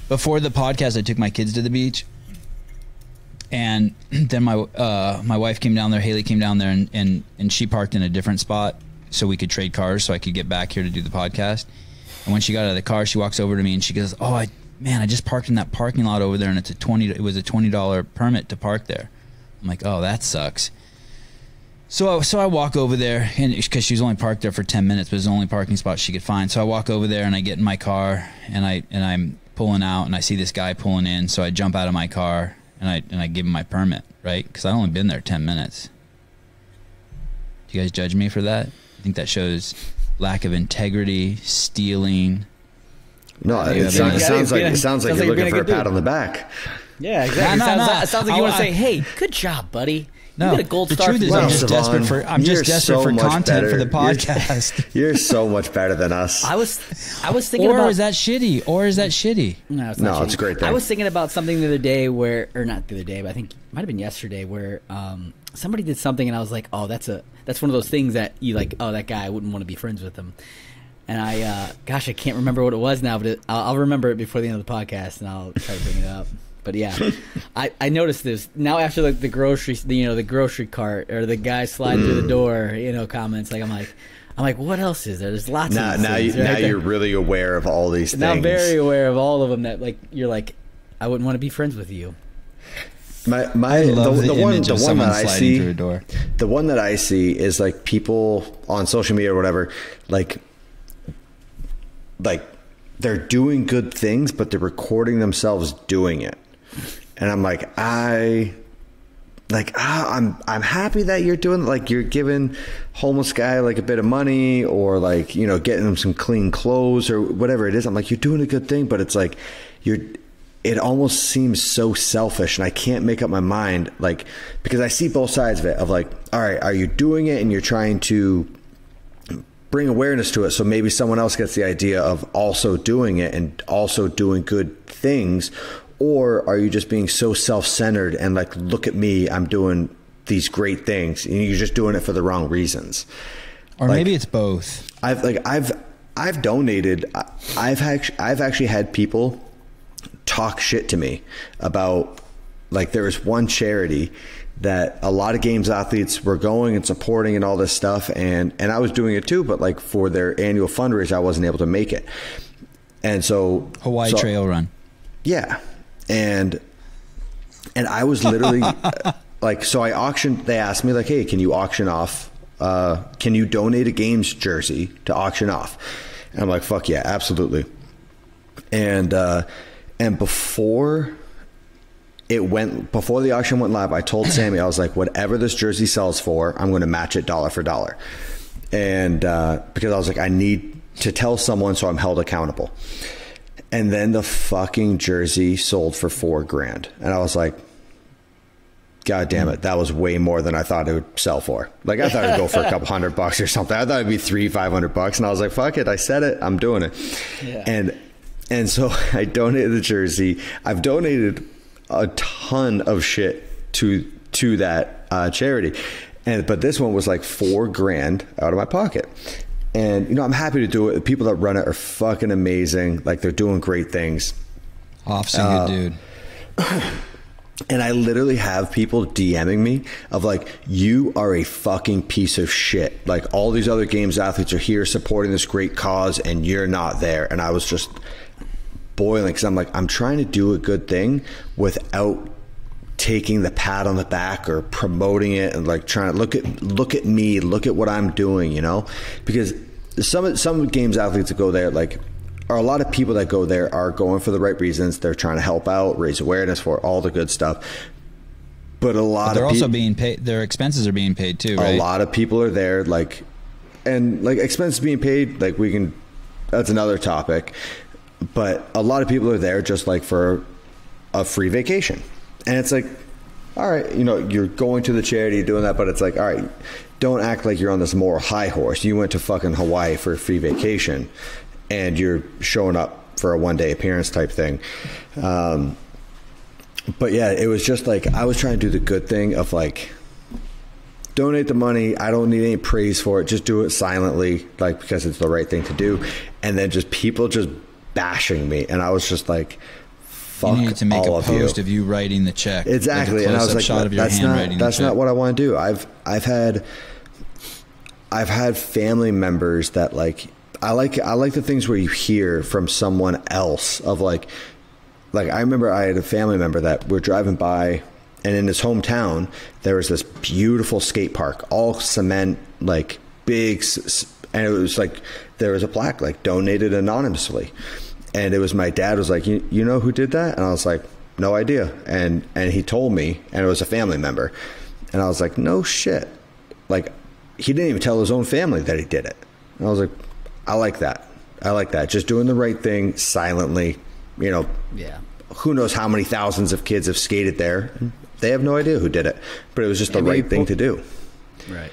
before the podcast, I took my kids to the beach, and then my wife came down there. Haley came down there, and she parked in a different spot so we could trade cars, so I could get back here to do the podcast. And when she got out of the car, she walks over to me and she goes, "Oh, I just parked in that parking lot over there, and it was a $20 permit to park there." I'm like, "Oh, that sucks." So I walk over there, and because she was only parked there for 10 minutes, but it was the only parking spot she could find. So I walk over there and I get in my car, and I'm pulling out, and I see this guy pulling in. So I jump out of my car and I give him my permit, right? Because I'd only been there 10 minutes. Do you guys judge me for that? I think that shows lack of integrity, stealing. No, it sounds like you're looking for a pat on the back. Yeah, exactly. It sounds like you want to say, "Hey, good job, buddy. You get a gold star." The truth is, I'm just desperate for content for the podcast. You're so much better than us. I was thinking about. Or is that shitty? No, it's not shitty. It's a great thing. I was thinking about something the other day or not the other day, but I think it might have been yesterday, where somebody did something, and I was like, "Oh, that's one of those things that you like. Oh, that guy, I wouldn't want to be friends with him." And I can't remember what it was now, but I'll remember it before the end of the podcast, and I'll try to bring it up. But yeah, I noticed this now after like the grocery cart or the guy sliding through the door, comments. Like I'm like, what else is there? There's lots of these things, now you're really aware of all these things. Now I'm very aware of all of them. That like you're like, I wouldn't want to be friends with you. The one that I see is like people on social media or whatever, like they're doing good things, but they're recording themselves doing it. And I'm like, I'm happy that you're doing, like, you're giving homeless guy like a bit of money, or like, getting him some clean clothes or whatever it is. I'm like, you're doing a good thing, but it's like it almost seems so selfish, and I can't make up my mind, like, because I see both sides of it, of like, all right, are you doing it and you're trying to bring awareness to it so maybe someone else gets the idea of also doing it and also doing good things? Or are you just being so self-centered and like, look at me, I'm doing these great things, and you're just doing it for the wrong reasons? Or like, maybe it's both. I've donated. I've actually had people talk shit to me about, like, there was one charity that a lot of games athletes were going and supporting and all this stuff, and I was doing it too, but like for their annual fundraiser, I wasn't able to make it. And so Hawaii Trail Run. Yeah. And I was literally like, so I auctioned, they asked me like, hey, can you auction off, can you donate a games jersey to auction off? And I'm like, fuck yeah, absolutely. And before the auction went live, I told Sammy, I was like, whatever this jersey sells for, I'm going to match it dollar for dollar. And because I was like, I need to tell someone so I'm held accountable. And then the fucking jersey sold for $4,000. And I was like, God damn it. That was way more than I thought it would sell for. Like, I thought it'd go for a couple $100 or something. I thought it'd be $300-500. And I was like, fuck it. I said it. I'm doing it. Yeah. And so I donated the jersey. I've donated a ton of shit to that charity. But this one was like $4,000 out of my pocket. And, I'm happy to do it. The people that run it are fucking amazing. Like, they're doing great things. Off's a good dude. And I literally have people DMing me of like, you are a fucking piece of shit. Like, all these other games athletes are here supporting this great cause and you're not there. And I was just boiling, because I'm like, I'm trying to do a good thing without taking the pat on the back or promoting it, and like trying to look at me, look at what I'm doing, because some games athletes that go there, like, or a lot of people that go there are going for the right reasons. They're trying to help out, raise awareness for all the good stuff. But they're also being paid. Their expenses are being paid too, right? A lot of people are there, like, and like expenses being paid, like, that's another topic. But a lot of people are there just like for a free vacation. And it's like, all right, you're going to the charity, you're doing that, but it's like, all right, don't act like you're on this moral high horse. You went to fucking Hawaii for a free vacation and you're showing up for a one-day appearance type thing. But yeah, it was just like, I was trying to do the good thing of like, donate the money. I don't need any praise for it. Just do it silently, like, because it's the right thing to do. And then just people just bashing me. And I was just like, fuck you needed to make all a of you. post of you writing the check. Exactly. Like a And I was close-up like, shot of your hand writing that's the check. not what I want to do. I've had family members that like I like the things where you hear from someone else of like I remember I had a family member that we're driving by, and in his hometown there was this beautiful skate park, all cement, like big, and it was like there was a plaque like donated anonymously, and it was my dad was like, you know who did that? And I was like, no idea. And he told me, and it was a family member, and I was like, no shit. Like, he didn't even tell his own family that he did it. And I was like, I like that. Just doing the right thing silently, you know. Yeah. Who knows how many thousands of kids have skated there. They have no idea who did it, but it was just the right thing to do. Right.